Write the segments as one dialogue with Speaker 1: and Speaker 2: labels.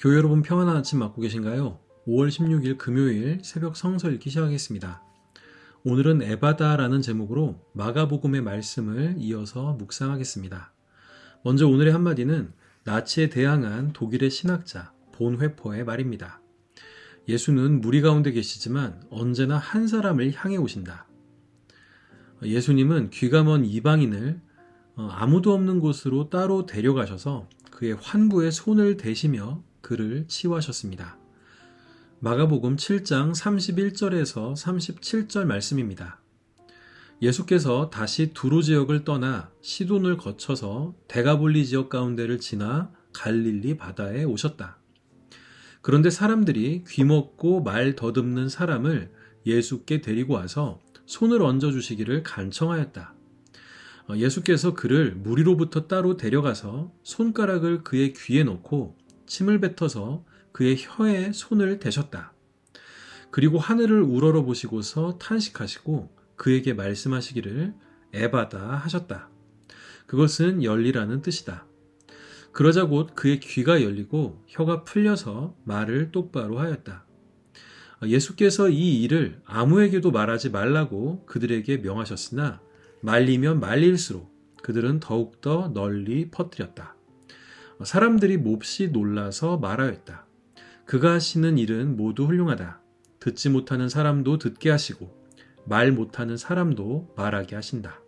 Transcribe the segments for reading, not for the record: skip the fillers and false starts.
Speaker 1: 교회 여러분 평안한 아침 맞고 계신가요? 5월 16일 금요일 새벽 성서 읽기 시작하겠습니다. 오늘은 에바다라는 제목으로 마가복음의 말씀을 이어서 묵상하겠습니다. 먼저 오늘의 한마디는 나치에 대항한 독일의 신학자 본회퍼의 말입니다. 예수는 무리 가운데 계시지만 언제나 한 사람을 향해 오신다. 예수님은 귀가 먼 이방인을 아무도 없는 곳으로 따로 데려가셔서 그의 환부에 손을 대시며 그를 치유하셨습니다. 마가복음 7장 31절에서 37절 말씀입니다. 예수께서 다시 두로 지역을 떠나 시돈을 거쳐서 데가볼리 지역 가운데를 지나 갈릴리 바다에 오셨다. 그런데 사람들이 귀먹고 말 더듬는 사람을 예수께 데리고 와서 손을 얹어주시기를 간청하였다. 예수께서 그를 무리로부터 따로 데려가서 손가락을 그의 귀에 놓고 침을 뱉어서 그의 혀에 손을 대셨다. 그리고 하늘을 우러러 보시고서 탄식하시고 그에게 말씀하시기를 에바다 하셨다. 그것은 열리라는 뜻이다. 그러자 곧 그의 귀가 열리고 혀가 풀려서 말을 똑바로 하였다. 예수께서 이 일을 아무에게도 말하지 말라고 그들에게 명하셨으나 말리면 말릴수록 그들은 더욱더 널리 퍼뜨렸다. 사람들이 몹시 놀라서 말하였다. 그가 하시는 일은 모두 훌륭하다. 듣지 못하는 사람도 듣게 하시고 말 못하는 사람도 말하게 하신다.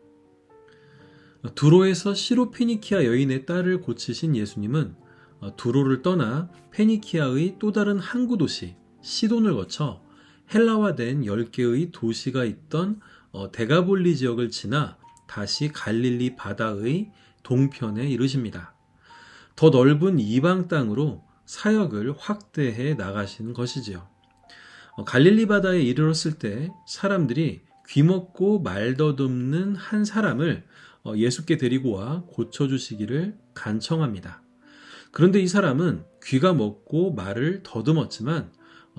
Speaker 1: 두로에서 시로페니키아 여인의 딸을 고치신 예수님은 두로를 떠나 페니키아의 또 다른 항구 도시 시돈을 거쳐 헬라화된 10개의 도시가 있던 데가볼리 지역을 지나 다시 갈릴리 바다의 동편에 이르십니다. 더 넓은 이방 땅으로 사역을 확대해 나가신 것이지요. 갈릴리 바다에 이르렀을 때 사람들이 귀먹고 말 더듬는 한 사람을 예수께 데리고 와 고쳐주시기를 간청합니다. 그런데 이 사람은 귀가 먹고 말을 더듬었지만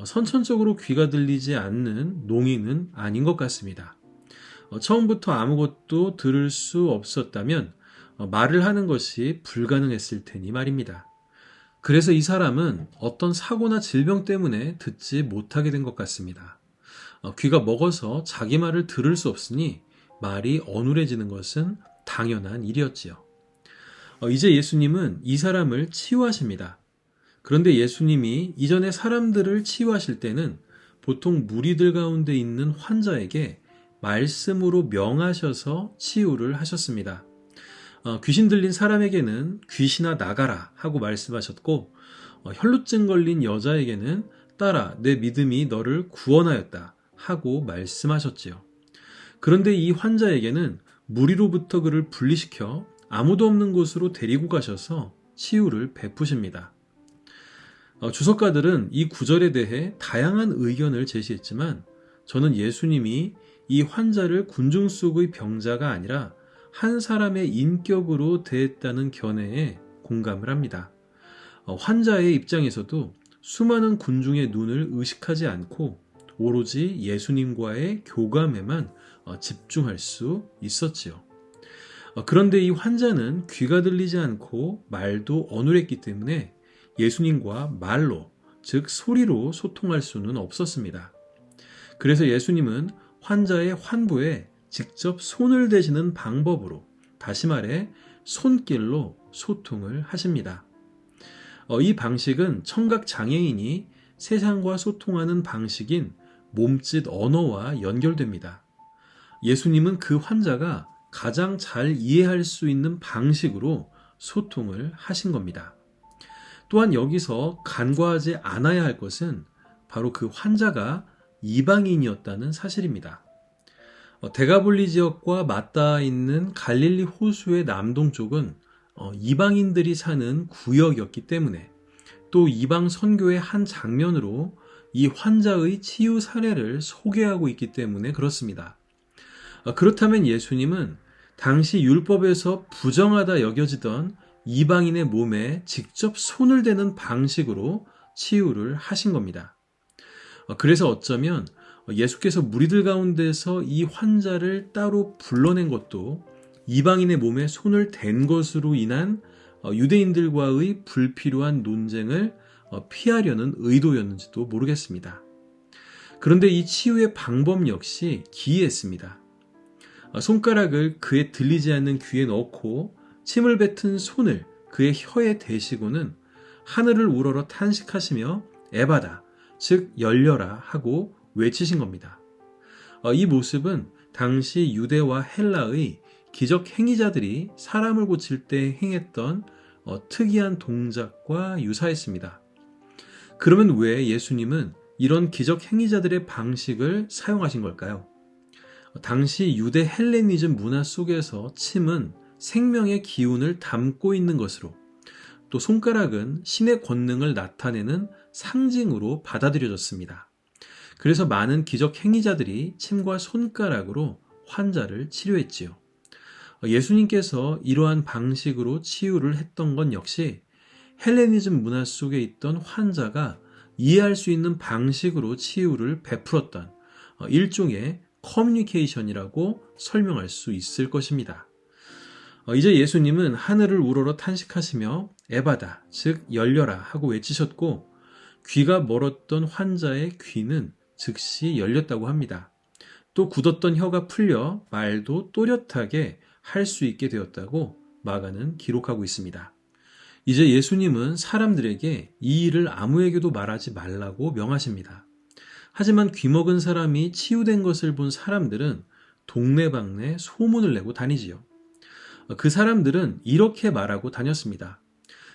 Speaker 1: 선천적으로 귀가 들리지 않는 농인은 아닌 것 같습니다. 처음부터 아무것도 들을 수 없었다면 말을 하는 것이 불가능했을 테니 말입니다. 그래서 이 사람은 어떤 사고나 질병 때문에 듣지 못하게 된 것 같습니다. 귀가 먹어서 자기 말을 들을 수 없으니 말이 어눌해지는 것은 당연한 일이었지요. 이제 예수님은 이 사람을 치유하십니다. 그런데 예수님이 이전에 사람들을 치유하실 때는 보통 무리들 가운데 있는 환자에게 말씀으로 명하셔서 치유를 하셨습니다. 귀신 들린 사람에게는 귀신아 나가라 하고 말씀하셨고 혈루증 걸린 여자에게는 딸아 내 믿음이 너를 구원하였다 하고 말씀하셨지요. 그런데 이 환자에게는 무리로부터 그를 분리시켜 아무도 없는 곳으로 데리고 가셔서 치유를 베푸십니다. 주석가들은 이 구절에 대해 다양한 의견을 제시했지만 저는 예수님이 이 환자를 군중 속의 병자가 아니라 한 사람의 인격으로 대했다는 견해에 공감을 합니다. 환자의 입장에서도 수많은 군중의 눈을 의식하지 않고 오로지 예수님과의 교감에만 집중할 수 있었지요. 그런데 이 환자는 귀가 들리지 않고 말도 어눌했기 때문에 예수님과 말로, 즉 소리로 소통할 수는 없었습니다. 그래서 예수님은 환자의 환부에 직접 손을 대시는 방법으로, 다시 말해 손길로 소통을 하십니다. 이 방식은 청각 장애인이 세상과 소통하는 방식인 몸짓 언어와 연결됩니다. 예수님은 그 환자가 가장 잘 이해할 수 있는 방식으로 소통을 하신 겁니다. 또한 여기서 간과하지 않아야 할 것은 바로 그 환자가 이방인이었다는 사실입니다. 데가볼리 지역과 맞닿아 있는 갈릴리 호수의 남동쪽은 이방인들이 사는 구역이었기 때문에 또 이방 선교의 한 장면으로 이 환자의 치유 사례를 소개하고 있기 때문에 그렇습니다. 그렇다면 예수님은 당시 율법에서 부정하다 여겨지던 이방인의 몸에 직접 손을 대는 방식으로 치유를 하신 겁니다. 그래서 어쩌면 예수께서 무리들 가운데서 이 환자를 따로 불러낸 것도 이방인의 몸에 손을 댄 것으로 인한 유대인들과의 불필요한 논쟁을 피하려는 의도였는지도 모르겠습니다. 그런데 이 치유의 방법 역시 기이했습니다. 손가락을 그의 들리지 않는 귀에 넣고 침을 뱉은 손을 그의 혀에 대시고는 하늘을 우러러 탄식하시며 에바다, 즉 열려라 하고 외치신 겁니다. 이 모습은 당시 유대와 헬라의 기적 행위자들이 사람을 고칠 때 행했던 특이한 동작과 유사했습니다. 그러면 왜 예수님은 이런 기적 행위자들의 방식을 사용하신 걸까요? 당시 유대 헬레니즘 문화 속에서 침은 생명의 기운을 담고 있는 것으로, 또 손가락은 신의 권능을 나타내는 상징으로 받아들여졌습니다. 그래서 많은 기적 행위자들이 침과 손가락으로 환자를 치료했지요. 예수님께서 이러한 방식으로 치유를 했던 건 역시 헬레니즘 문화 속에 있던 환자가 이해할 수 있는 방식으로 치유를 베풀었던 일종의 커뮤니케이션이라고 설명할 수 있을 것입니다. 이제 예수님은 하늘을 우러러 탄식하시며 에바다, 즉 열려라 하고 외치셨고, 귀가 멀었던 환자의 귀는 즉시 열렸다고 합니다. 또 굳었던 혀가 풀려 말도 또렷하게 할 수 있게 되었다고 마가는 기록하고 있습니다. 이제 예수님은 사람들에게 이 일을 아무에게도 말하지 말라고 명하십니다. 하지만 귀먹은 사람이 치유된 것을 본 사람들은 동네방네 소문을 내고 다니지요. 그 사람들은 이렇게 말하고 다녔습니다.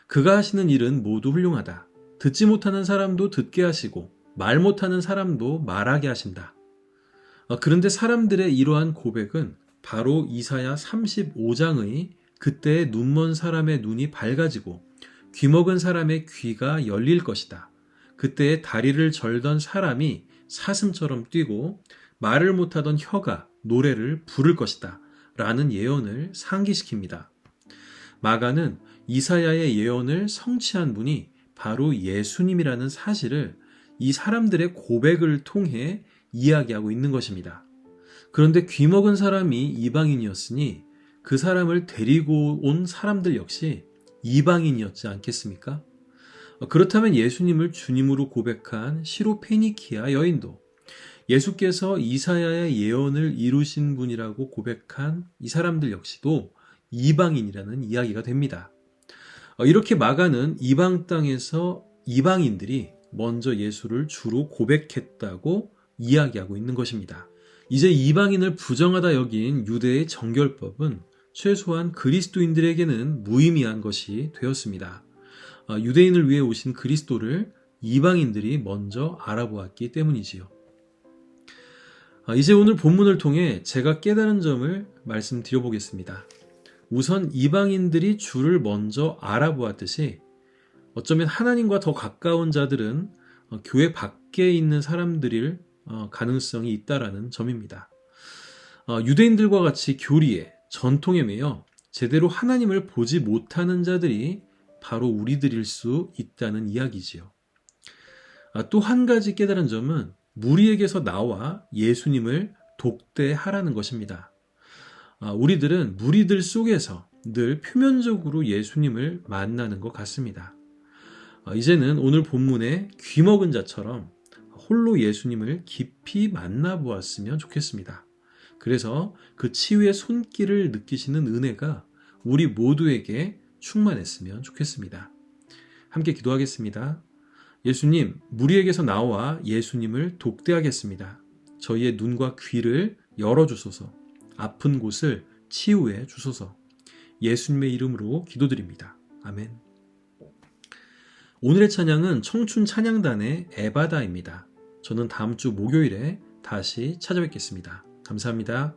Speaker 1: 그가 하시는 일은 모두 훌륭하다. 듣지 못하는 사람도 듣게 하시고 말 못하는 사람도 말하게 하신다. 그런데 사람들의 이러한 고백은 바로 이사야 35장의 그때의 눈먼 사람의 눈이 밝아지고 귀먹은 사람의 귀가 열릴 것이다. 그때의 다리를 절던 사람이 사슴처럼 뛰고 말을 못하던 혀가 노래를 부를 것이다. 라는 예언을 상기시킵니다. 마가는 이사야의 예언을 성취한 분이 바로 예수님이라는 사실을 이 사람들의 고백을 통해 이야기하고 있는 것입니다. 그런데 귀먹은 사람이 이방인이었으니 그 사람을 데리고 온 사람들 역시 이방인이었지 않겠습니까? 그렇다면 예수님을 주님으로 고백한 시로페니키아 여인도, 예수께서 이사야의 예언을 이루신 분이라고 고백한 이 사람들 역시도 이방인이라는 이야기가 됩니다. 이렇게 마가는 이방 땅에서 이방인들이 먼저 예수를 주로 고백했다고 이야기하고 있는 것입니다. 이제 이방인을 부정하다 여긴 유대의 정결법은 최소한 그리스도인들에게는 무의미한 것이 되었습니다. 유대인을 위해 오신 그리스도를 이방인들이 먼저 알아보았기 때문이지요. 이제 오늘 본문을 통해 제가 깨달은 점을 말씀드려 보겠습니다. 우선 이방인들이 주를 먼저 알아보았듯이 어쩌면 하나님과 더 가까운 자들은 교회 밖에 있는 사람들일 가능성이 있다라는 점입니다. 유대인들과 같이 교리에, 전통에 매여 제대로 하나님을 보지 못하는 자들이 바로 우리들일 수 있다는 이야기지요. 또 한 가지 깨달은 점은 무리에게서 나와 예수님을 독대하라는 것입니다. 우리들은 무리들 속에서 늘 표면적으로 예수님을 만나는 것 같습니다. 이제는 오늘 본문의 귀먹은 자처럼 홀로 예수님을 깊이 만나보았으면 좋겠습니다. 그래서 그 치유의 손길을 느끼시는 은혜가 우리 모두에게 충만했으면 좋겠습니다. 함께 기도하겠습니다. 예수님, 무리에게서 나와 예수님을 독대하겠습니다. 저희의 눈과 귀를 열어주소서. 아픈 곳을 치유해 주소서. 예수님의 이름으로 기도드립니다. 아멘. 오늘의 찬양은 청춘 찬양단의 에바다입니다. 저는 다음 주 목요일에 다시 찾아뵙겠습니다. 감사합니다.